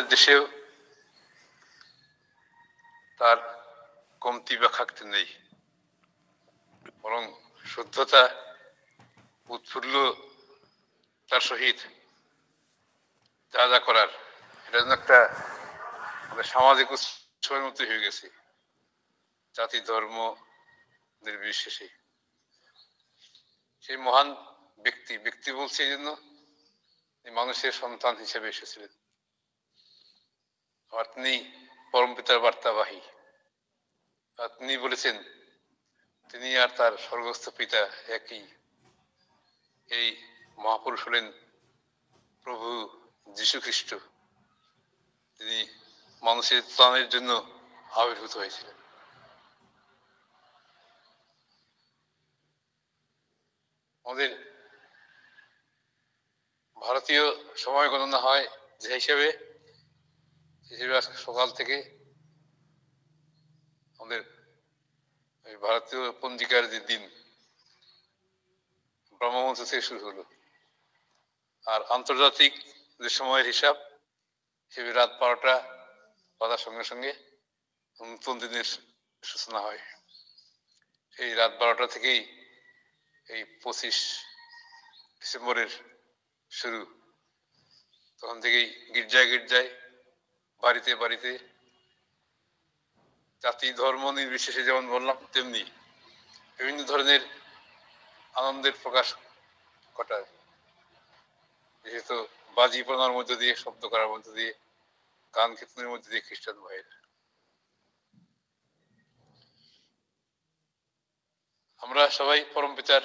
আমাদের দেশেও তার কমতি বা খাকতি নেই, বরং শুদ্ধতা উৎফুল্ল তার সহিত যা যা করার, এটা যেন একটা সামাজিক উৎসবের মতো হয়ে গেছে, জাতি ধর্ম নির্বিশেষে। সেই মহান ব্যক্তি বলছে এই জন্য মানুষের সন্তান হিসেবে এসেছিলেন। আর তিনি পরম পিতার বার্তাবাহী। আর তিনি বলেছেন তিনি আর তার স্বর্গস্থ পিতা একই। এই মহাপুরুষ হলেন প্রভু যীশু খ্রিস্ট। তিনি মানুষের ত্রাণের জন্য আবির্ভূত হয়েছিলেন। আমাদের ভারতীয় সময় গণনা হয় যে হিসেবে আজকে সকাল থেকে আমাদের ভারতীয় পঞ্জিকার যে দিন ব্রহ্মমুহূর্ত থেকে শুরু হলো, আর আন্তর্জাতিক যে সময়ের হিসাব হিসেবে রাত 12টা বাজার সঙ্গে সঙ্গে নতুন দিনের সূচনা হয়। এই রাত 12টা থেকেই এই 25 ডিসেম্বরের শুরু। তখন থেকেই গির্জায় বাড়িতে বাড়িতে জাতি ধর্ম নির্বিশেষে যেমন বললাম তেমনি বিভিন্ন ধরনের আনন্দের প্রকাশ ঘটায়। যেহেতু বাজি পোড়ানোর মধ্যে দিয়ে, শব্দ করার মধ্যে দিয়ে, গান কীর্তনের মধ্যে দিয়ে খ্রিস্টান ভাইয়েরা। আমরা সবাই পরম পিতার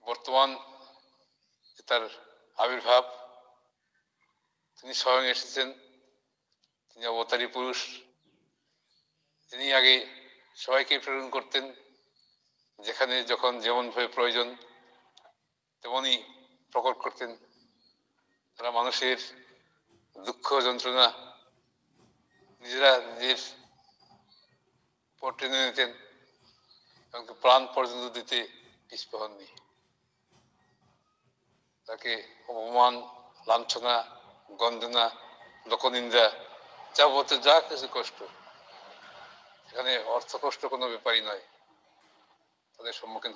বর্তমান তার আবির্ভাব, তিনি স্বয়ং এসেছেন, তিনি অবতারী পুরুষ। তিনি আগে সবাইকে প্রেরণ করতেন, যেখানে যখন যেমন ভাবে প্রয়োজন তেমনই প্রকট করতেন। তারা মানুষের দুঃখ যন্ত্রণা নিজেরা নিজের পর টেনে নিতেন, এমনকি প্রাণ পর্যন্ত দিতে পিছপা হননি। তাকে অপমান, লাঞ্ছনা, গঞ্জনা, লোকনিন্দা, যাবতীয় যা কিছু কষ্ট, এখানে অর্থ কষ্ট কোনো ব্যাপারই নয়, তাদের সম্মুখীন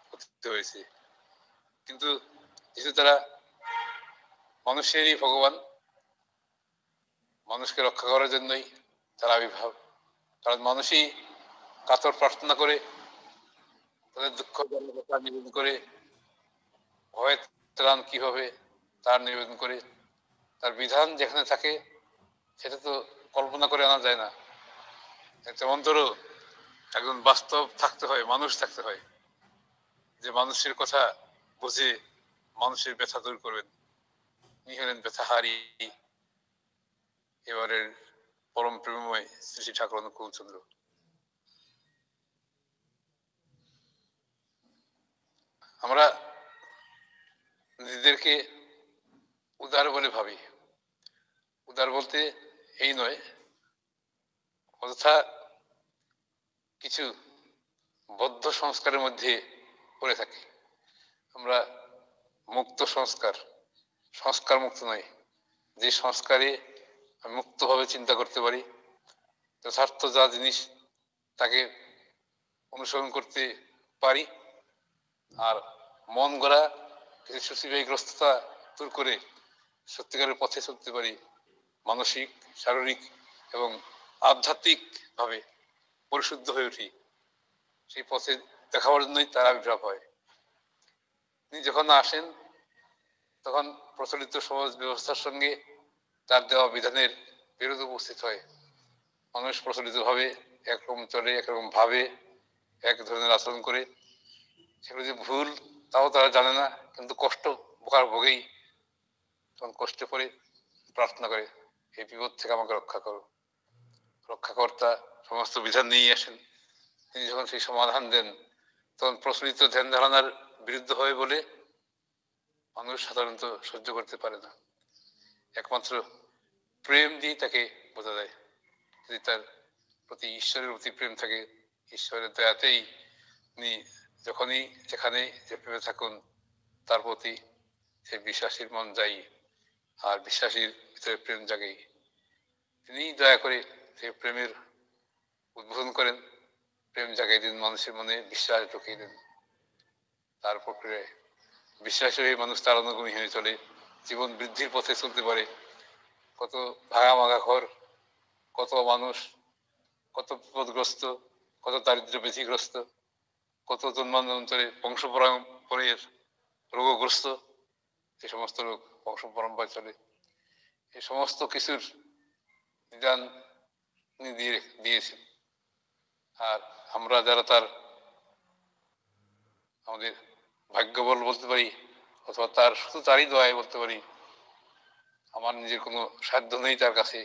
হতে হয়েছে। কিন্তু যেহেতু তারা মানুষেরই ভগবান, মানুষকে রক্ষা করার জন্যই তার আবির্ভাব। কারণ মানুষই কাতর প্রার্থনা করে, তাদের দুঃখ কথা নিবেদন করে, ভয় ত্রাণ কিভাবে তার নিবেদন করে। তার বিধান যেখানে থাকে সেটা তো কল্পনা করে আনা যায় না। তেমন ধরো একজন বাস্তব থাকতে হয়, মানুষ থাকতে হয়, যে মানুষের কথা বুঝে মানুষের ব্যথা দূর করবেন। তিনি হলেন ব্যথাহারী এবারের পরম প্রেমময় শ্রী শ্রী ঠাকুর অনুকূলচন্দ্র। আমরা নিজেদেরকে উদার বলে ভাবি। উদার বলতে এই নয় অযথা কিছু বদ্ধ সংস্কারের মধ্যে পড়ে থাকি। আমরা মুক্ত সংস্কার মুক্ত নয়, যে সংস্কারে মুক্তভাবে চিন্তা করতে পারি, যথার্থ যা জিনিস তাকে অনুসরণ করতে পারি, আর মন গড়া কিছু সুচিবাহীগ্রস্ততা দূর করে সত্যিকারের পথে চলতে পারি, মানসিক, শারীরিক এবং আধ্যাত্মিক ভাবে পরিশুদ্ধ হয়ে উঠি, সেই পথে দেখাবার জন্যই তার আবির্ভাব হয়। তিনি যখন আসেন তখন প্রচলিত সমাজ ব্যবস্থার সঙ্গে তার দেওয়া বিধানের বিরোধ উপস্থিত হয়। মানুষ প্রচলিত ভাবে একরকম চলে, একরকম ভাবে, এক ধরনের আচরণ করে। সেগুলো যে ভুল তাও তারা জানে না, কিন্তু কষ্ট ভোগেই তখন কষ্ট করে প্রার্থনা করে, এই বিপদ থেকে আমাকে রক্ষা করো। রক্ষাকর্তা সমস্ত বিধান নিয়ে আসেন। তিনি যখন সেই সমাধান দেন তখন প্রচলিত ধ্যান ধারণার বিরুদ্ধ হয় বলে মানুষ সাধারণত সহ্য করতে পারে না। একমাত্র প্রেম দিয়ে তাকে বোঝা যায়। যদি তার প্রতি ঈশ্বরের প্রতি প্রেম থাকে, ঈশ্বরের দয়াতেই তিনি যখনই যেখানে যে প্রেমে থাকুন তার প্রতি সেই বিশ্বাসীর মন যাই আর বিশ্বাসীর ভিতরে প্রেম জাগে। তিনি দয়া করে সেই প্রেমের উদ্বোধন করেন, প্রেম জাগাই দিন, মানুষের মনে বিশ্বাস ঢুকিয়ে দেন। তার প্রক্রিয়ায় বিশ্বাসী হয়ে মানুষ তার অনুগামী হয়ে চলে, জীবন বৃদ্ধির পথে চলতে পারে। কত ভাঙা ভাঙা ঘর, কত মানুষ, কত বিপদগ্রস্ত, কত দারিদ্র ব্যাধিগ্রস্ত, কত জন্মান্তরে বংশ পরম্পরের রোগগ্রস্ত, যে সমস্ত রোগ বংশ পরম্পরায় চলে, এই সমস্ত কিছুর নিদান দিয়েছেন। আর আমরা যারা তার আমাদের ভাগ্যবল বলতে পারি, অথবা তার শুধু তারই দোয়ায় বলতে পারি, আমার নিজের কোনো সাধ্য নেই তার কাছে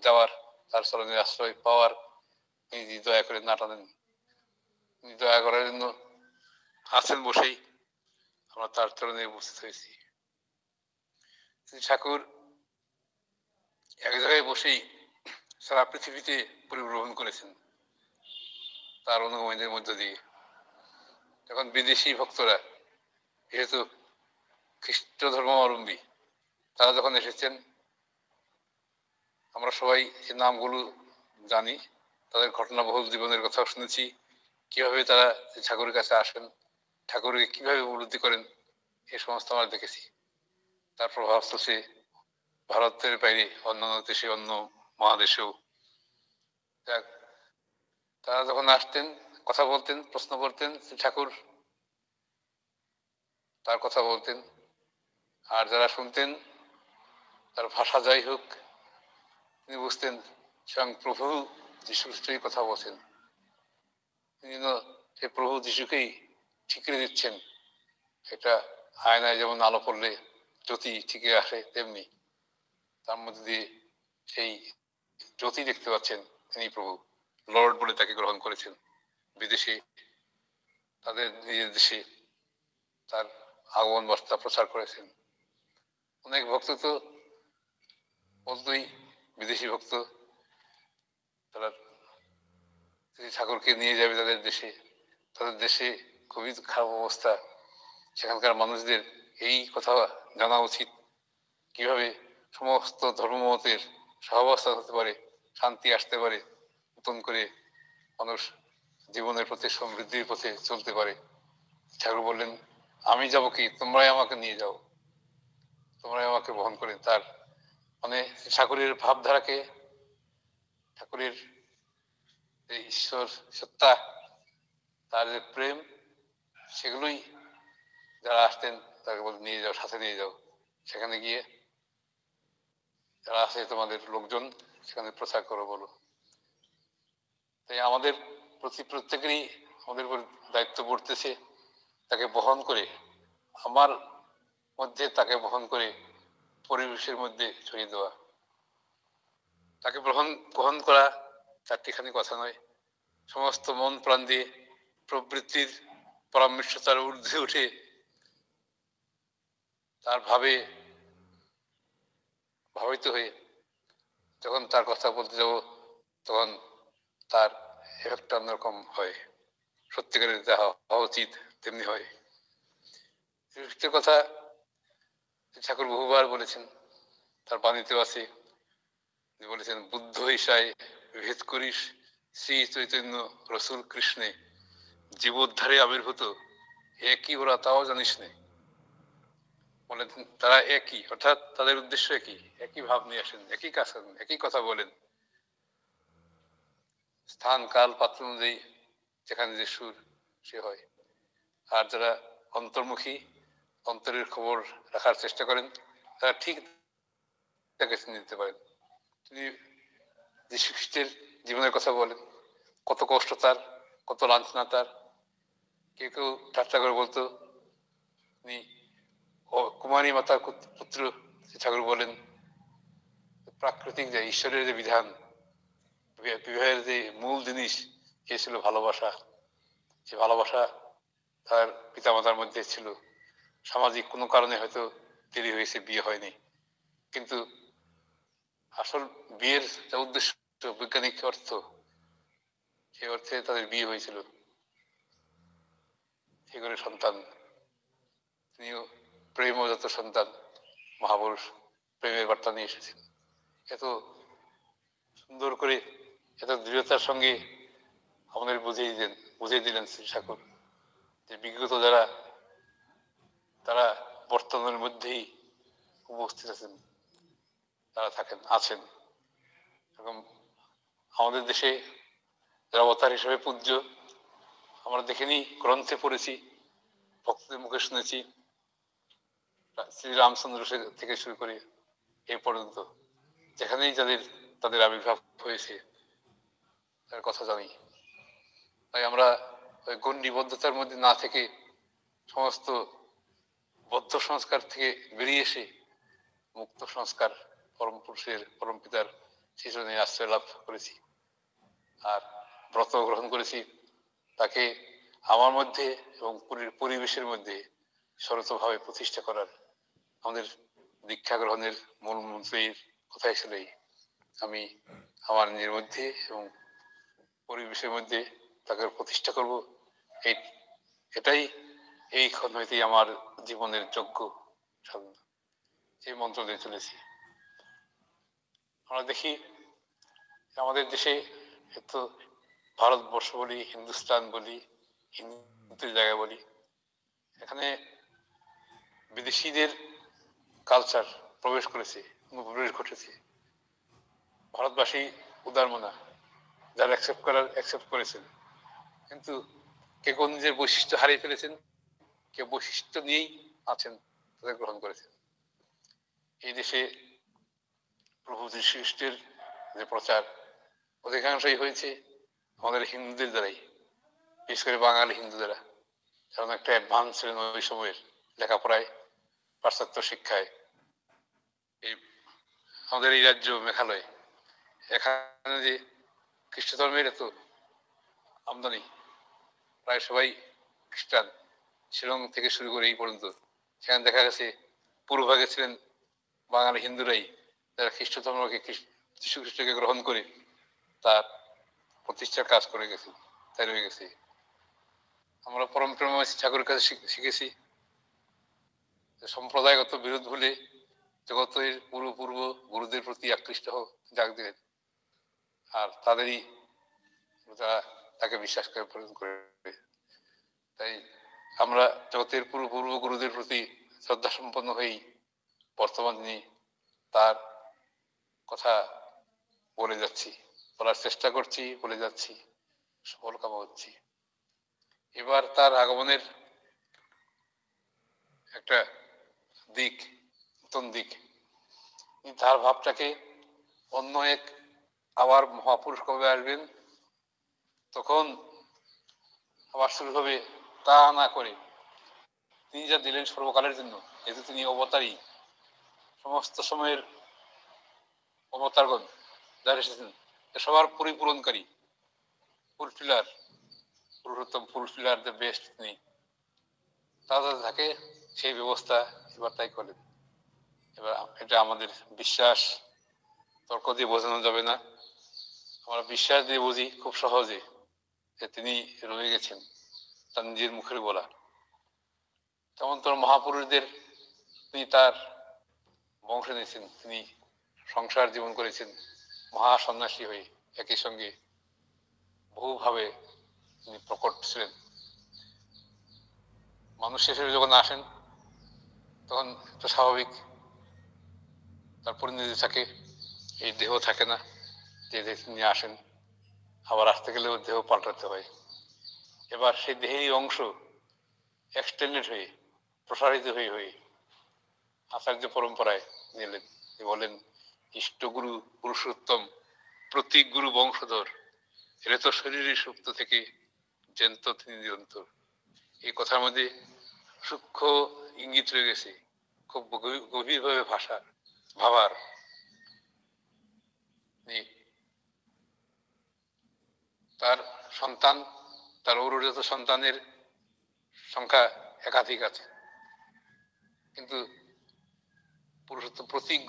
যাওয়ার, তার চরণের আশ্রয় পাওয়ার, তিনি দয়া করে না টানেন। তিনি দয়া করার জন্য আছেন বসেই, আমরা তার চরণে উপস্থিত হয়েছি। ঠাকুর এক জায়গায় বসেই সারা পৃথিবীতে পরিভ্রমণ করেছেন তার অনুগামীদের মধ্য দিয়ে। যখন বিদেশি ভক্তরা, যেহেতু খ্রিস্ট ধর্মাবলম্বী, তারা যখন এসেছেন, আমরা সবাই এই নামগুলো জানি, তাদের ঘটনাবহুল জীবনের কথা শুনেছি, কিভাবে তারা ঠাকুরের কাছে আসেন, ঠাকুরকে কিভাবে উপলব্ধি করেন, এই সমস্ত আমরা দেখেছি। তার প্রভাব চলছে ভারতের বাইরে অন্যান্য দেশে, অন্য মহাদেশেও। তারা যখন আসতেন, কথা বলতেন, প্রশ্ন করতেন, ঠাকুর তার কথা বলতেন। আর যারা শুনতেন, তার ভাষা যাই হোক, তিনি বুঝতেন স্বয়ং প্রভু যীশু খ্রিস্টই কথা বলছেন। তিনি সে প্রভু যীশুকেই ঠিকরে দিচ্ছেন। এটা আয়নায় যেমন আলো পড়লে জ্যোতি ঠিকে আসে, তেমনি তার মধ্যে দিয়ে সেই জ্যোতি দেখতে পাচ্ছেন। তিনি প্রভু লর্ড বলে তাকে গ্রহণ করেছেন। বিদেশে, তাদের নিজের দেশে তার আগমন বার্তা প্রচার করেছেন। অনেক ভক্ত তো বলতোই, বিদেশি ভক্ত, তারা ঠাকুরকে নিয়ে যাবে তাদের দেশে। তাদের দেশে খুবই খারাপ অবস্থা, সেখানকার মানুষদের এই কথা জানা উচিত, কিভাবে সমস্ত ধর্মমতের সহাবস্থা হতে পারে, শান্তি আসতে পারে, নতুন করে মানুষ জীবনের পথে, সমৃদ্ধির পথে চলতে পারে। ঠাকুর বললেন, আমি যাব কি, তোমরাই আমাকে নিয়ে যাও, তোমরাই আমাকে বহন করে। তার মানে ঠাকুরের ভাবধারাকে, ঠাকুরের যে ঈশ্বর সত্তা, তার যে প্রেম, সেগুলোই যারা আসতেন তাকে বলে নিয়ে যাও, সাথে নিয়ে যাও, সেখানে গিয়ে যারা আছে তোমাদের লোকজন, সেখানে প্রচার করো, বলো। তাই আমাদের প্রতি প্রত্যেকেরই আমাদের উপর দায়িত্ব পড়তেছে তাকে বহন করে, আমার মধ্যে তাকে বহন করে পরিবেশের মধ্যে ছড়িয়ে দেওয়া। তাকে গ্রহণ করা চারটিখানি কথা নয়, সমস্ত মন প্রাণ দিয়ে প্রবৃত্তির পরামর্শতার ঊর্ধ্বে উঠে তার ভাবিত হয়ে যখন তার কথা বলতে যাব, তখন তার এফেক্টটা অন্যরকম হয়। সত্যিকারের যা হওয়া উচিত তেমনি হয়। কথা ঠাকুর বহুবার বলেছেন, তার বাণীতেও আছে। বলেছেন, বুদ্ধ ঈশায় ভেদ করিস শ্রী চৈতন্য রসুল কৃষ্ণে, জীবোদ্ধারে আবির্ভূত একই ওরা, তাও জানিস নে। বলেন তারা একই, অর্থাৎ তাদের উদ্দেশ্য একই, একই ভাব নিয়ে আসেন, একই কাজ করেন, একই কথা বলেন। স্থান কাল পাত্র অনুযায়ী যেখানে যে সুর, সে হয়। আর যারা অন্তর্মুখী, অন্তরের খবর রাখার চেষ্টা করেন, তারা ঠিক তাকে চিনে নিতে পারেন। তিনি যীশু খ্রিস্টের জীবনের কথা বলেন, কত কষ্ট তার, কত লাঞ্ছনা তার। কেউ কেউ ঠাট্টা করে বলতো, তিনি কুমারী মাতার পুত্র। ঠাকুর বলেন, প্রাকৃতিক যে ঈশ্বরের যে বিধান, বিবাহের যে মূল জিনিস, সে ছিল ভালোবাসা। সে ভালোবাসা তার পিতামাতার মধ্যে ছিল। সামাজিক কোনো কারণে হয়তো দেরি হয়েছে, বিয়ে হয়নি, কিন্তু আসল বিয়ের যে উদ্দেশ্য, বৈজ্ঞানিক অর্থ, সেই অর্থে তাদের বিয়ে হয়েছিল। সে করে সন্তান, তিনিও প্রেমজাত সন্তান, মহাপুরুষ প্রেমের বার্তা নিয়ে এসেছেন। এত সুন্দর করে এত দৃঢ়তার সঙ্গে আমাদের বুঝিয়ে দিলেন শ্রী ঠাকুর যে বিগত যারা তারা বর্তমানের মধ্যেই উপস্থিত আছেন, তারা আছেন এবং আমাদের দেশে যারা অবতার হিসেবে পূজ্য আমরা দেখিনি, গ্রন্থে পড়েছি, ভক্তদের মুখে শুনেছি, শ্রী রামচন্দ্র থেকে শুরু করে এ পর্যন্ত যেখানেই তাদের আবির্ভাব হয়েছে তার কথা জানি। তাই আমরা ওই গণ্ডিবদ্ধতার মধ্যে না থেকে সমস্ত বদ্ধ সংস্কার থেকে বেরিয়ে এসে মুক্ত সংস্কার পরম পুরুষের পরম পিতার শিশুনে আশ্রয় লাভ করেছি আর ব্রত গ্রহণ করেছি, তাকে আমার মধ্যে এবং পরিবেশের মধ্যে সরতভাবে প্রতিষ্ঠা করার আমাদের দীক্ষা গ্রহণের মূল মন্ত্রের কথা হিসেবে আমি আমার নিজের মধ্যে এবং পরিবেশের মধ্যে তাকে প্রতিষ্ঠা করব। এটাই এই ক্ষণ হইতেই আমার জীবনের যোগ্য সাধনা, এই মন্ত্র দিয়ে চলেছি। আমরা দেখি আমাদের দেশে এত ভারতবর্ষ বলি, হিন্দুস্তান বলি, হিন্দু জায়গা বলি, এখানে বিদেশিদের কালচার প্রবেশ ঘটেছে। ভারতবাসী উদারমনা যারা অ্যাকসেপ্ট করেছেন, কিন্তু কেউ নিজের বৈশিষ্ট্য হারিয়ে ফেলেছেন, কেউ বৈশিষ্ট্য নিয়েই আছেন, তাদের গ্রহণ করেছেন। এই দেশে প্রভু যীশু খ্রিস্টের যে প্রচার অধিকাংশই হয়েছে আমাদের হিন্দুদের দ্বারাই, বিশেষ করে বাঙালি হিন্দু দ্বারা, কারণ একটা অ্যাডভান্স ছিলেন ওই সময়ের লেখাপড়ায়, পাশ্চাত্য শিক্ষায়। এই আমাদের এই রাজ্য মেঘালয়, এখানে যে খ্রিস্ট ধর্মের এত আমদানি, প্রায় সবাই খ্রিস্টান, শিলং থেকে শুরু করে এই পর্যন্ত, সেখানে দেখা গেছে পূর্বভাগে ছিলেন বাঙালি হিন্দুরাই, যারা খ্রিস্ট ধর্মকে যীশু খ্রিস্টকে গ্রহণ করে তার প্রতিষ্ঠার কাজ করে গেছে, তাই রয়ে গেছে। আমরা পরম প্রেমাসী ঠাকুরের কাছে শিখেছি সম্প্রদায়গত বিরোধ ভুলে জগতের পূর্ব গুরুদের প্রতি আকৃষ্ট জাগ দিলেন, আর তাদেরই তাকে বিশ্বাস করে পালন করে। তাই আমরা জগতের পূর্ব গুরুদের প্রতি শ্রদ্ধা সম্পন্ন হয়েই বর্তমান দিনে তার কথা বলে যাচ্ছি, বলার চেষ্টা করছি, বলে যাচ্ছি, সফল কাম হচ্ছি। এবার তার আগমনের একটা দিক, নতুন দিক, তার ভাবটাকে অন্য এক আবার মহাপুরুষ কবে আসবেন তখন আবার শুরু হবে, তা না করে তিনি যা দিলেন সর্বকালের জন্য, যেহেতু তিনি অবতারী, সমস্ত সময়ের অবতারগণ যারা এসেছেন সবার পরিপূরণকারী, ফুলফিলার, পুরুষোত্তম ফুলফিলার, দ্য বেস্ট তিনি, তারা থাকে সেই ব্যবস্থা এবার তাই করেন। এবার এটা আমাদের বিশ্বাস, তর্ক দিয়ে বোঝানো যাবে না, আমরা বিশ্বাস দিয়ে বুঝি খুব সহজে যে তিনি রয়ে গেছেন, তার নিজের মুখের বলা। তেমন তোর মহাপুরুষদের তিনি তার বংশ নিয়েছেন, তিনি সংসার জীবন করেছেন মহা সন্ন্যাসী হয়ে, একই সঙ্গে বহুভাবে তিনি প্রকট ছিলেন। মানুষ শেষে যখন আসেন তখন একটা স্বাভাবিক তার পরিণতি থাকে, এই দেহ থাকে না, যে দেহ তিনি আসেন, আবার আসতে গেলেও দেহ পাল্টাতে হয়। এবার সেই দেহেরই অংশ এক্সটেন্ডেড হয়ে, প্রসারিত হয়ে আচার্য পরম্পরায় নিলেন, বলেন ইষ্টগুরু পুরুষোত্তম প্রতীক গুরু বংশধর, এরা তো শরীরের সুপ্ত থেকে জ্যান্ত তিনি নিরন্তর। এই কথার মধ্যে সূক্ষ্ম ইঙ্গিত রয়ে গেছে, খুব গভীরভাবে ভাবার। তার সন্তান, তার ঔরজাত সন্তানের সংখ্যা একাধিক আছে, কিন্তু পুরুষোত্তম প্রতীক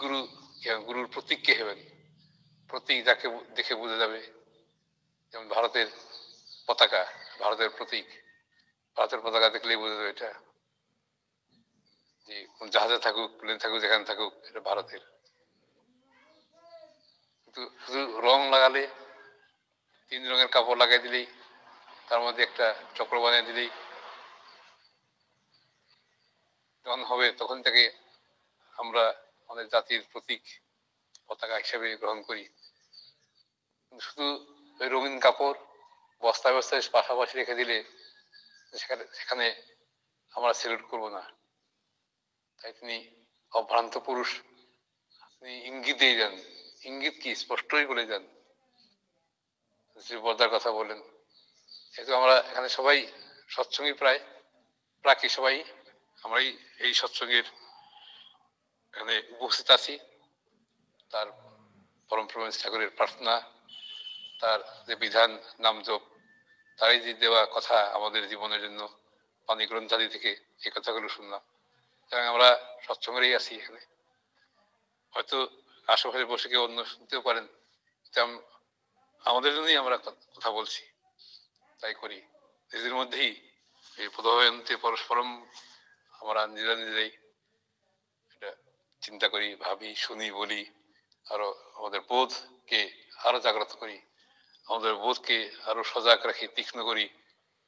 গুরুর প্রতীক কে হবেন? প্রতীক যাকে দেখে বোঝা যাবে, যেমন ভারতের পতাকা, ভারতের প্রতীক, ভারতের পতাকা দেখলেই বোঝা যাবে এটা যে জাহাজে থাকুক, প্লেন থাকুক, যেখানে থাকুক, এটা ভারতের। কিন্তু শুধু রং লাগালে, 3 রঙের কাপড় লাগাই দিলেই, তার মধ্যে একটা চক্র বানিয়ে দিলেই যখন হবে তখন থেকে আমরা আমাদের জাতির প্রতীক পতাকা হিসেবে গ্রহণ করি। শুধু ওই রঙিন কাপড় বস্তায় বস্তায় পাশাপাশি রেখে দিলে সেখানে আমরা সেলুট করব না। তাই তিনি অভ্রান্ত পুরুষ, তিনি ইঙ্গিত দিয়ে যান। ইঙ্গিত কি? স্পষ্টই বলে যান। পর্দার কথা বলেন, যেহেতু আমরা এখানে সবাই সৎসঙ্গী, প্রায় সবাই আমরাই এই সৎসঙ্গের এখানে উপস্থিত আছি। তার পরম প্রভু ঠাকুরের প্রার্থনা, তার যে বিধান নাম জপ, তারই যে দেওয়া কথা আমাদের জীবনের জন্য পানি গ্রন্থাদি থেকে এই কথাগুলো শুনলাম। সুতরাং আমরা সৎসঙ্গেরই আছি এখানে। হয়তো আশেপাশে বসে কেউ অন্য শুনতেও পারেন, আমাদের জন্যই আমরা কথা বলছি, তাই করি নিজেদের মধ্যেই এই বোধহয়ন্তে পরস্পরম আমরা নিজেরাই এটা চিন্তা করি, ভাবি, শুনি, বলি, আরো আমাদের বোধকে আরো জাগ্রত করি, আমাদের বোধকে আরো সজাগ রাখি, তীক্ষ্ণ করি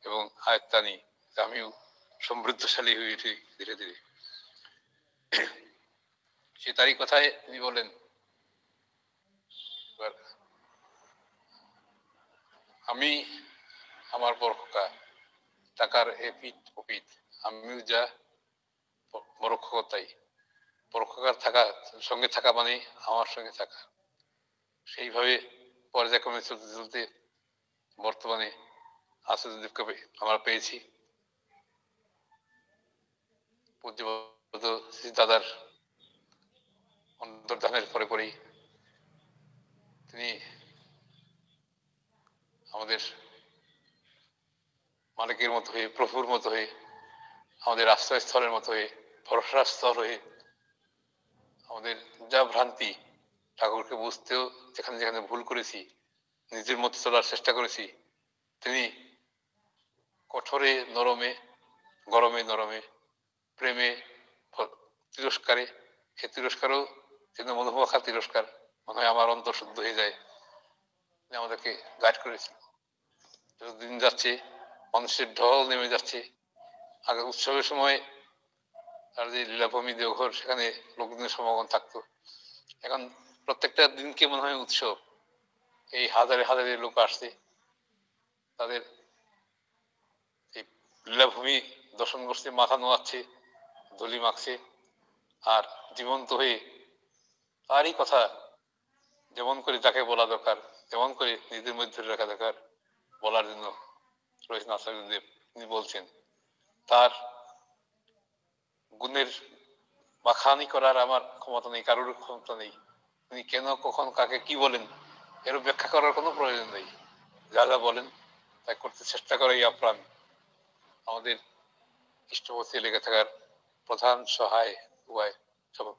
এবং আয়ত্ত আনি, আমিও সমৃদ্ধশালী হয়ে উঠি ধীরে ধীরে। সে তারই কথায় তিনি বলেন, আমি আমার বরখকা, টাকার এপিঠ ওপিঠ, আমিও যা বরক্ষতাই। বরক্ষকার থাকা, সঙ্গে থাকা মানে আমার সঙ্গে থাকা। সেইভাবে পর্যায়ক্রমে চলতে চলতে বর্তমানে আচার্যদেবকে আমরা পেয়েছি। পূজ্যপদ শ্রী দাদার অন্তর্ধানের পরে পরেই তিনি আমাদের মালিকের মতো হয়ে, প্রভুর মতো হয়ে, আমাদের আশ্রয়স্থলের মতো হয়ে, ভরসার স্থল হয়ে, আমাদের যা ভ্রান্তি, ঠাকুরকে বুঝতেও যেখানে যেখানে ভুল করেছি, নিজের মতো চলার চেষ্টা করেছি, তিনি কঠোরে নরমে, গরমে নরমে, প্রেমে তিরস্কারে, সে তিরস্কারও যেন মনোভাখা তিরস্কার, মনে হয় আমার অন্তর শুদ্ধ হয়ে যায়, আমাদেরকে গাইড করেছিল। দিন যাচ্ছে, মানুষের ঢল নেমে যাচ্ছে। আগে উৎসবের সময় তার যে লীলাভূমি দেওঘর, সেখানে লোকজনের সমাগম থাকতো। এখন প্রত্যেকটা দিনকে মনে হয় উৎসব। এই হাজারে হাজারে লোক আসছে, তাদের এই লীলাভূমি দর্শন করছে, মাথা নোয়াচ্ছে, ধুলি মাখছে, আর জীবন্ত হয়ে তারই কথা যেমন করে তাকে বলা দরকার, তেমন করে নিজেদের মধ্যে রাখা দরকার বলার জন্য রয়েছেন আচার্যদেব। তিনি বলছেন তার গুণের বাখানি করার আমার ক্ষমতা নেই, কারোর ক্ষমতা নেই। তিনি কেন, কখন, কাকে কি বলেন এর ব্যাখ্যা করার কোনো প্রয়োজন নেই। যা যা বলেন তাই করতে চেষ্টা করাই আপ্রাণ আমাদের ইষ্টপথে লেগে থাকার প্রধান সহায় উপায়,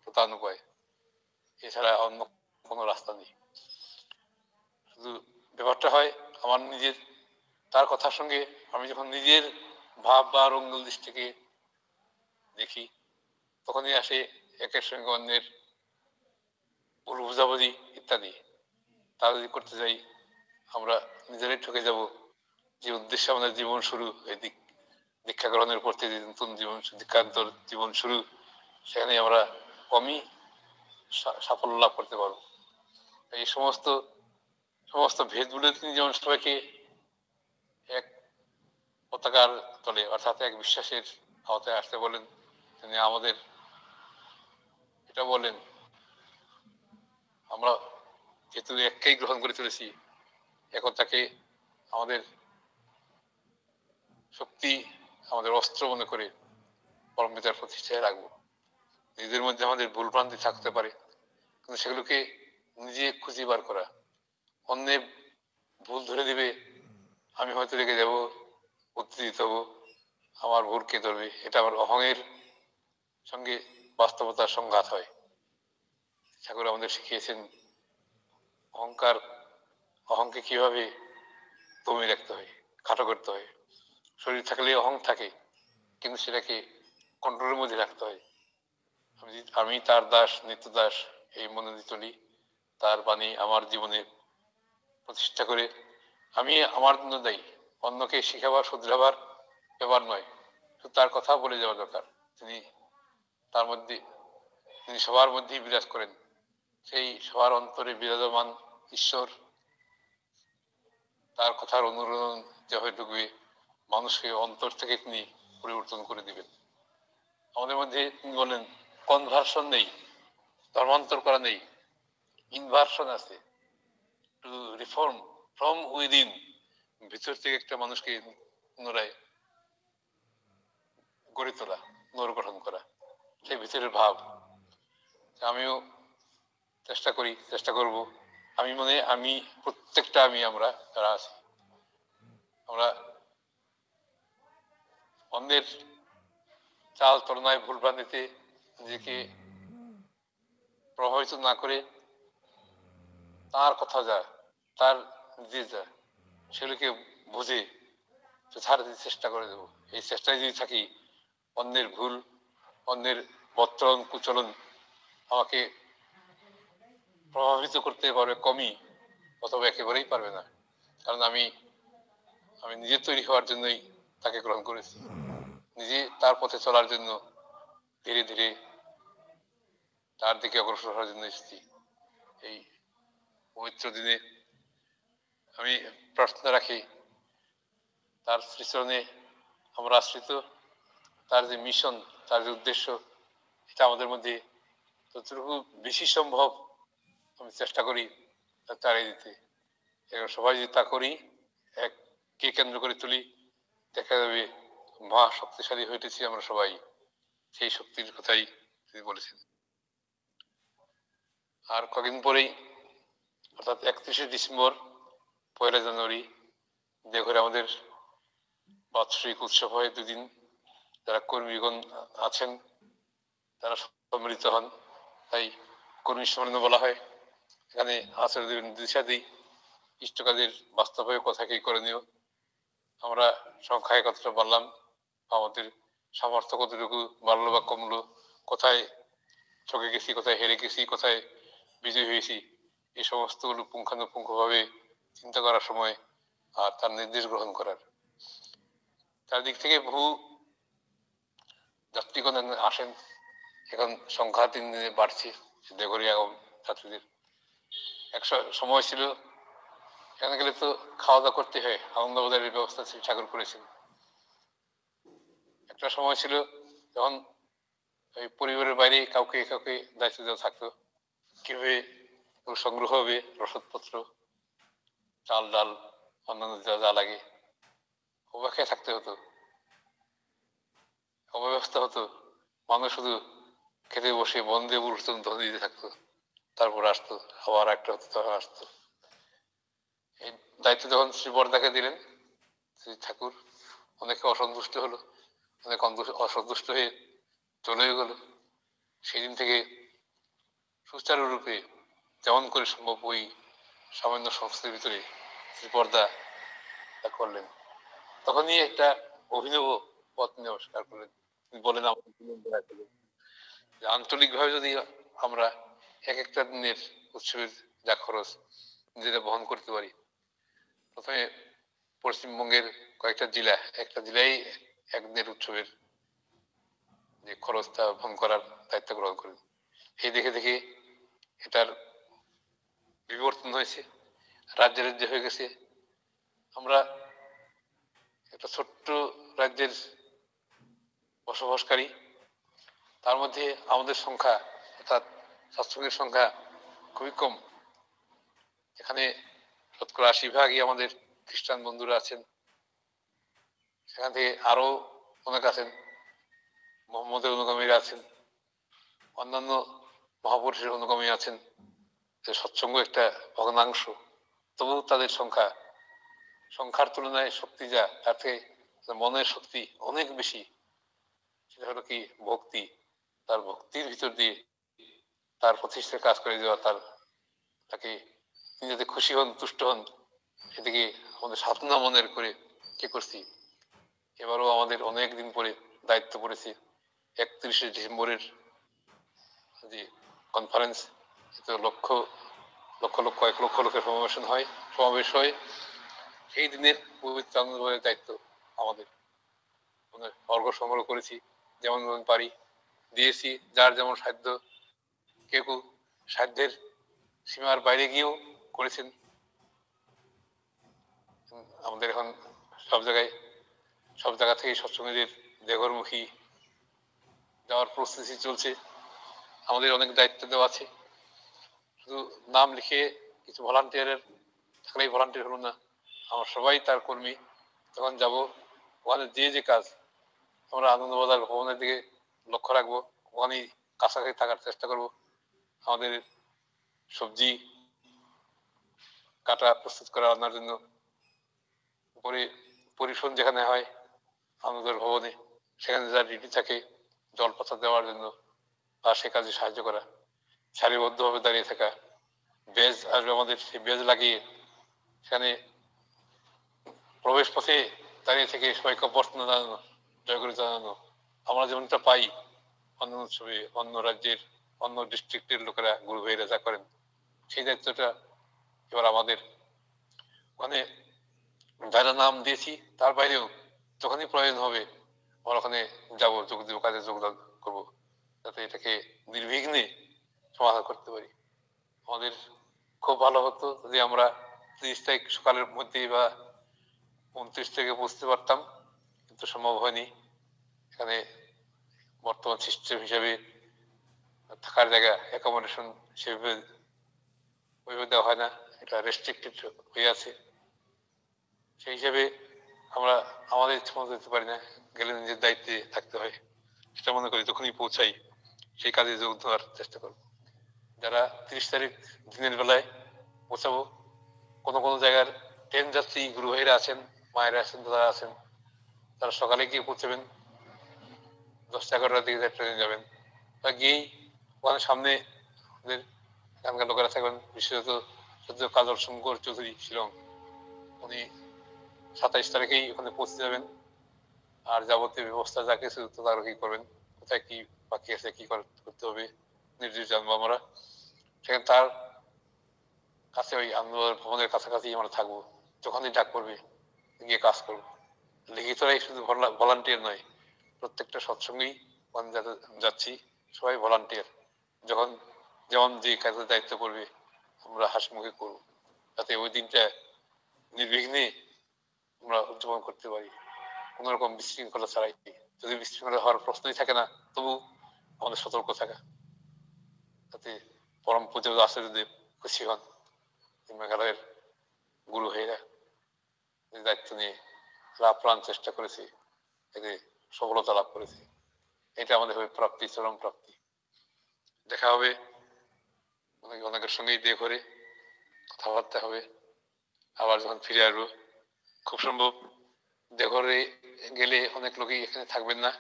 প্রধান উপায়। এছাড়া অন্য কোনো রাস্তা নেই। শুধু ব্যাপারটা হয় আমার নিজের, তার কথার সঙ্গে আমি যখন নিজের ভাব বা রঙ্গল দৃষ্টিকে দেখি, তখনই আসে একের সঙ্গে অন্যের ভুল বুঝাবুঝি ইত্যাদি। তা যদি করতে যাই আমরা নিজেরাই ঠকে যাব। যে উদ্দেশ্যে আমাদের জীবন শুরু, এই দীক্ষা গ্রহণের পর থেকে নতুন জীবন, দীক্ষান্তর জীবন শুরু, সেখানে আমরা কমই সাফল্য লাভ করতে পারবো। এই সমস্ত ভেদগুলো তিনি যেমন সবাইকে এক পতাকার তলে, অর্থাৎ এক বিশ্বাসের আওতায় আসতে বলেন, তিনি আমাদের এটা বলেন আমরা যেহেতু এককেই গ্রহণ করে চলেছি, একতাকে আমাদের শক্তি, আমাদের অস্ত্র মনে করে পরম পিতার প্রতিষ্ঠায় রাখবো। নিজেদের মধ্যে আমাদের ভুল ভ্রান্তি থাকতে পারে, কিন্তু সেগুলোকে নিজে খুঁজে বার করা। অন্যে ভুল ধরে দিবে, আমি হয়তো রেগে যাব, উত্তেজিত হবো, আমার ভুল কে ধরবে, এটা আমার অহংয়ের সঙ্গে বাস্তবতার সংঘাত হয়। ঠাকুর আমাদের শিখিয়েছেন অহংকে কিভাবে দমিয়ে রাখতে হয়, খাটো করতে হয়। শরীর থাকলে অহং থাকে, কিন্তু সেটাকে কন্ট্রোলের মধ্যে রাখতে হয়। আমি তার দাস, নিত্য দাস, এই মনোনীত চলি, তার বাণী আমার জীবনে প্রতিষ্ঠা করে আমি আমার জন্য দায়ী, অন্যকে শিখাবার শুধরাবার ব্যাপার নয়, শুধু তার কথা বলে যাওয়া দরকার। তিনি তার মধ্যে তিনি সবার মধ্যেই বিরাজ করেন, সেই সবার অন্তরে বিরাজমান ঈশ্বর তার কথার অনুরোধন যেভাবে ঢুকবে মানুষকে অন্তর থেকে তিনি পরিবর্তন করে দিবেন। আমাদের মধ্যে তিনি বলেন কনভার্সন নেই, ধর্মান্তর করা নেই, ইনভার্সন আছে, টু রিফর্ম ফ্রম উইদিন, ভিতর থেকে একটা মানুষকে পুনরায় গড়ে তোলা, পুনর্গঠন করা, সেই ভিতরের ভাব। আমিও চেষ্টা করব। আমি মনে আমি প্রত্যেকটা আমরা যারা আছি, আমরা অন্যের চাল চলনায় ভুলভ্রান্তিতে নিজেকে প্রভাবিত না করে তার কথা যা, তার নিজে যা, সেগুলোকে বুঝে ছাড় দিতে চেষ্টা করে দেবো। এই চেষ্টায় যদি থাকি, অন্যের ভুল, অন্যের বত্তরণ কুচলন আমাকে প্রভাবিত করতে পারবে কমই, অথবা একেবারেই পারবে না। কারণ আমি নিজে তৈরি হওয়ার জন্যই তাকে গ্রহণ করেছি, নিজে তার পথে চলার জন্য ধীরে ধীরে তার দিকে অগ্রসর হওয়ার জন্য এসেছি। এই পবিত্র দিনে আমি প্রার্থনা রাখি তার শ্রীচরণে আমরা আশ্রিত, তার যে মিশন, তার যে উদ্দেশ্য, এটা আমাদের মধ্যে যতটুকু বেশি সম্ভব আমি চেষ্টা করি চালিয়ে দিতে। সবাই যদি তা করি, এককে কেন্দ্র করে তুলি, দেখা যাবে মহা শক্তিশালী হইতেছি আমরা সবাই। সেই শক্তির কথাই তিনি বলেছেন। আর কদিন পরেই অর্থাৎ 31শে ডিসেম্বর, 1 জানুয়ারি দেওঘরে আমাদের বাৎসরিক উৎসব হয় দুদিন। যারা কর্মীগণ আছেন তারা সম্মিলিত হন, তাই কর্মী সম্মেলন বলা হয়। এখানে আচার্য দিশা দিই ইষ্ট কাজের বাস্তবায়ন কথাকে করণীয়। আমরা সংখ্যায় কতটা বাড়লাম, আমাদের সামর্থ্য কতটুকু বাড়লো বা কমলো, কোথায় ঠকে গেছি, কোথায় হেরে গেছি, কোথায় বিজয়ী হয়েছি, এই সমস্তগুলো পুঙ্খানুপুঙ্খভাবে চিন্তা করার সময় আর তার নির্দেশ গ্রহণ করার। চারদিক থেকে বহু যাত্রীগণ আসেন, এখন সংখ্যা দিন দিনে বাড়ছে দেওঘরে আগম যাত্রীদের। এক সময় ছিল এখানে গেলে তো খাওয়া দাওয়া করতে হয়, আনন্দবাজারের ব্যবস্থা শ্রী ঠাকুর করেছেন। একটা সময় ছিল যখন ওই পরিবারের বাইরে কাউকে কাউকে দায়িত্ব দেওয়া থাকতো, কিভাবে সংগ্রহ হবে রসদপত্র, চাল ডাল অন্যান্য যা যা লাগে, অপেক্ষায় থাকতে হতো, অব্যবস্থা হতো। মানুষ শুধু খেতে বসে মন দিয়ে উঠতো, ধ্বনি দিতে থাকতো, তারপর আসতো, আবার একটা হতো, তখন আসতো। এই দায়িত্ব যখন শ্রী বরদাকে দিলেন শ্রী ঠাকুর, অনেকে অসন্তুষ্ট হলো, অনেক অসন্তুষ্ট হয়ে চলেও গেল। সেদিন থেকে সুচারুরূপে যেমন করে সম্ভব ওই সামান্য সংস্থার ভিতরে শ্রী পর্দা তা করলেন। তখনই একটা অভিনব পথ নমস্কার করলেন। তিনি বলেন আঞ্চলিক ভাবে যদি আমরা এক একটা দিনের উৎসবের যা খরচ নিজেরা বহন করতে পারি, প্রথমে পশ্চিমবঙ্গের কয়েকটা জেলা, একটা জেলায় একদিনের উৎসবের যে খরচটা বহন করার দায়িত্ব গ্রহণ করেন। এই দেখে দেখে এটার বিবর্তন হয়েছে, রাজ্যে রাজ্যে হয়ে গেছে। আমরা একটা ছোট্ট রাজ্যের বসবাসকারী, তার মধ্যে আমাদের সংখ্যা অর্থাৎ সৎসঙ্গের সংখ্যা খুবই কম। এখানে 80% আমাদের খ্রিস্টান বন্ধুরা আছেন, সেখান থেকে আরো অনেক আছেন, মোহাম্মদের অনুগামীরা আছেন, অন্যান্য মহাপুরুষের অনুগামী আছেন। সৎসঙ্গ একটা ভগ্নাংশ, তবু তাদের সংখ্যার তুলনায় শক্তি যা, তার থেকে মনের শক্তি অনেক বেশি। সেটা হলো কি ভক্তি, তার ভক্তির ভিতর দিয়ে তার প্রতিষ্ঠার কাজ করে দেওয়া, তাকে তিনি যাতে খুশি হন, তুষ্ট হন, সেদিকে আমাদের সাধনা মনের করে কি করছি। এবারও আমাদের অনেক দিন পরে দায়িত্ব পড়েছে 31শে ডিসেম্বরের যে কনফারেন্স, লক্ষ কয়েক লক্ষ লোকের সমাবেশ হয়। সেই দিনের পবিত্র আনন্দবাজারের দায়িত্ব আমাদের। অর্ঘ সংগ্রহ করেছি, যেমন পারি দিয়েছি, যার যেমন সাধ্য। কেউ কেউ সাধ্যের সীমার বাইরে গিয়েও করেছেন। আমাদের এখন সব জায়গা থেকে সৎসঙ্গীদের দেঘরমুখী যাওয়ার প্রস্তুতি চলছে। আমাদের অনেক দায়িত্ব দেওয়া আছে। শুধু নাম লিখে কিছু ভলান্টিয়ারের থাকলেই ভলান্টিয়ার হলো না, আমরা সবাই তার কর্মী। তখন যাব, ওখানে যে কাজ, আমরা আনন্দবাজার ভবনের দিকে লক্ষ্য রাখবো, ওখানেই কাছাকাছি থাকার চেষ্টা করব। আমাদের সবজি কাটা প্রস্তুত করা রান্নার জন্য পরিশোধন যেখানে হয় আনন্দবাজার ভবনে, সেখানে যা ডিউটি থাকে জল পাতা দেওয়ার জন্য বা সে কাজে সাহায্য করা, সারিবদ্ধভাবে দাঁড়িয়ে থাকা, বেজ আসবে আমাদের, সেই বেজ লাগিয়ে সেখানে প্রবেশ পথে দাঁড়িয়ে থেকে সবাইকে অভ্যর্থনা জানানো, জয়গুরু জানানো। আমরা যেমনটা পাই অন্য উৎসবে, অন্য রাজ্যের, অন্য ডিস্ট্রিক্টের লোকেরা, গুরু ভাইরা যা করেন, সেই দায়িত্বটা এবার আমাদের। ওখানে যারা নাম দিয়েছি তার বাইরেও যখনই প্রয়োজন হবে আমরা ওখানে যাবো, কাজে যোগদান করবো, যাতে এটাকে নির্বিঘ্নে সমাধান করতে পারি। আমাদের খুব ভালো হতো যদি আমরা 30 তারিখ সকালের মধ্যে বা 29 থেকে বুঝতে পারতাম, কিন্তু সম্ভব হয়নি। এখানে বর্তমান সিস্টেম হিসেবে থাকার জায়গা, অ্যাকোমোডেশন সেভাবে দেওয়া হয় না, এটা রেস্ট্রিক্টেড হয়ে আছে। সেই হিসেবে আমরা আমাদের ইচ্ছে মতো যেতে পারি না, গেলে নিজের দায়িত্বে থাকতে হয়। সেটা মনে করি যখনই পৌঁছাই সেই কাজে যোগ দেওয়ার চেষ্টা করব। যারা 30 তারিখ দিনের বেলায় পৌঁছাবো, কোনো জায়গার ট্রেন যাত্রী গুরু ভাইরা আছেন, মায়েরা আছেন, দাদা আছেন, তারা সকালে গিয়ে পৌঁছাবেন, 10-11টার দিকে ট্রেনে যাবেন, তা গিয়েই ওখানে সামনে আমাদের এখানকার লোকেরা থাকবেন, বিশেষত সদ্য কাজল শঙ্কর চৌধুরী শিলং, উনি 27 তারিখেই ওখানে পৌঁছে যাবেন। আর যাবতীয় ব্যবস্থা যা কিছু তদারকি করবেন, কোথায় কি বাকি আছে, কি করতে হবে নির্দেশ জানবো আমরা। সেখানে তার কাছে, ওই আনন্দবাজার ভবনের কাছাকাছি আমরা থাকবো, যখনই ডাক পড়বে গিয়ে কাজ করবো। লিখিতরাই শুধু ভলান্টিয়ার নয়, প্রত্যেকটা সৎসঙ্গেই যাচ্ছি সবাই ভলান্টিয়ার। যখন যেমন যে কাজের দায়িত্ব করবে আমরা হাসি মুখে করবো, যাতে ওই দিনটা নির্বিঘ্নে আমরা উদযাপন করতে পারি, কোন রকম বিশৃঙ্খলা ছাড়াই। যদি বিশৃঙ্খলা হওয়ার প্রশ্নই থাকে না, তবু আমাদের সতর্ক থাকা, যাতে পরম পূজ্য আচার্যদেব খুশি হন। মেঘালয়ের গুরু ভাইরা দায়িত্ব নিয়ে আপ্রাণ চেষ্টা করেছে, এতে সফলতা লাভ করেছে। এটা আমাদের হবে প্রাপ্তি, চরম প্রাপ্তি। দেখা হবে অনেকের সঙ্গেই দিয়ে করে কথাবার্তা হবে। আবার যখন ফিরে আসবো, খুব সম্ভব দেঘরে গেলে অনেক লোকই এখানে থাকবেন না,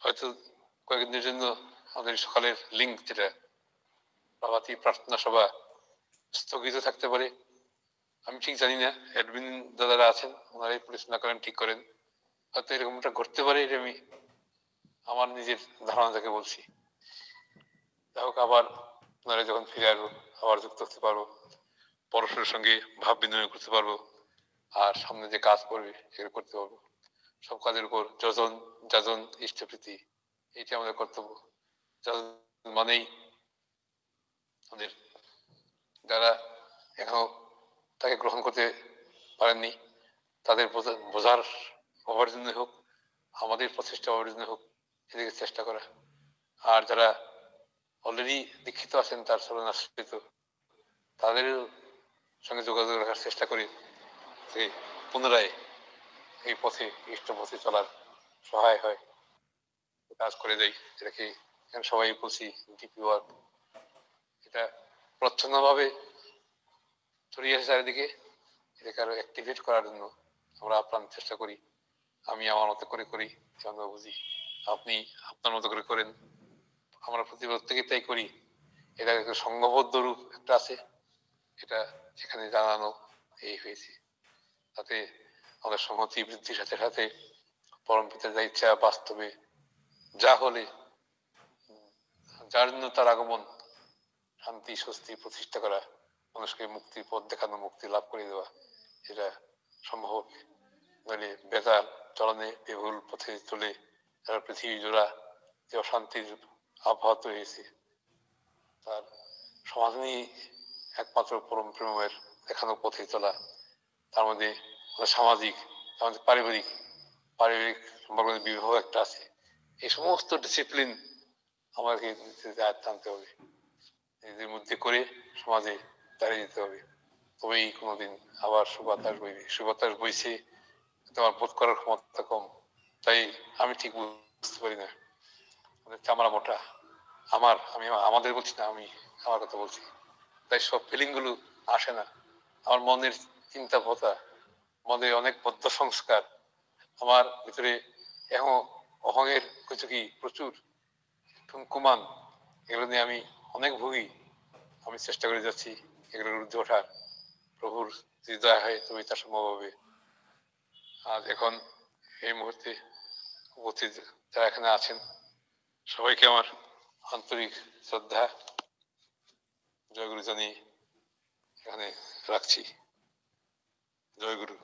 হয়তো কয়েকদিনের জন্য আমাদের সকালের লিঙ্ক, যেটা প্রভাতী প্রার্থনা সভা, স্থগিত থাকতে পারে। আমি ঠিক জানি না, অ্যাডমিন দাদারা আছেন, ওনারাই পরিচালনা করেন, ঠিক করেন, হয়তো এরকমটা ঘটতে পারে। এটা আমি আমার নিজের ধারণা থেকে বলছি। যাই হোক, আবার ওনারা যখন ফিরে আসবো আবার যুক্ত হতে পারবো, পরস্পরের সঙ্গে ভাব বিনিময় করতে পারবো, আর সামনে যে কাজ করবে সেগুলো করতে পারবো। সব কাজের উপর যাজন ইষ্টপ্রীতি, এইটা আমাদের কর্তব্য। যাজন মানেই আমাদের যারা এখনো তাকে গ্রহণ করতে পারেননি, তাদের বোঝার হওয়ার জন্য হোক, আমাদের প্রচেষ্টা হওয়ার জন্য হোক, এদিকে চেষ্টা করা। আর যারা অলরেডি দীক্ষিত আছেন, তার শরণাশ্রিত, তাদের সঙ্গে যোগাযোগ রাখার চেষ্টা করি, যে পুনরায় এই পথে, ইষ্ট পথে চলার সহায় হয়, কাজ করে দেয়। এটাকে সবাই বলছি ডিপি ওয়ার্ক, এটা প্রচ্ছন্নভাবে ছড়িয়ে আসে চারিদিকে। এটাকে আরো অ্যাক্টিভেট করার জন্য আমরা আপ্রাণ চেষ্টা করি। আমি আমার মতো করে করি, আমরা বুঝি, আপনি আপনার মতো করে করেন, আমরা প্রত্যেকে তাই করি। এটা একটা সংঘবদ্ধ রূপ একটা আছে, এটা সেখানে জানানো এই হয়েছে, তাতে আমাদের সংহতি বৃদ্ধির সাথে সাথে পরম পিতার যা ইচ্ছা বাস্তবে যা হলে, যার জন্য তার আগমন, শান্তি স্বস্তি প্রতিষ্ঠা করা, মানুষকে মুক্তি পথ দেখানো, মুক্তি লাভ করে দেওয়া, এটা সম্ভব হবে। নইলে বেতার চলনে বিভুল পথে চলে যারা পৃথিবী জোড়া যে অশান্তির আবহাওয়া তৈরি হয়েছে, তার সমাধানই একমাত্র পরম প্রেমের দেখানো পথে চলা। তার মধ্যে সামাজিক, আমাদের পারিবারিক পারিবারিক সম্পর্কের বিবাহ একটা আছে। এই সমস্ত ডিসিপ্লিন আমাকে আয়ত্তে আনতে হবে, এদের মধ্যে করে সমাজে দাঁড়িয়ে যেতে হবে। তবেই কোনোদিন আবার সুবাতাস বইবে। সুবাতাস বইছে, তোমার বোধ করার ক্ষমতা কম, তাই আমি ঠিক বুঝতে পারি না। চামড়া মোটা, আমি আমাদের বলছি না, আমি আমার কথা বলছি, তাই সব ফিলিং গুলো আসে না। আমার মনের চিন্তা ভাবনা, মনে অনেক বদ্ধ সংস্কার, আমার ভিতরে এখন অহংের কিছু কি প্রচুর ঠুনকুমান, এগুলো নিয়ে আমি অনেক ভুগি। আমি চেষ্টা করে যাচ্ছি এগুলোর বিরুদ্ধে ওঠার। প্রভুর যদি দয়া হয় তবে তা সম্ভব হবে। আজ এখন এই মুহূর্তে উপস্থিত যারা এখানে আছেন সবাইকে আমার আন্তরিক শ্রদ্ধা জয়গুরু জানিয়ে এখানে রাখছি। জয়গুরু।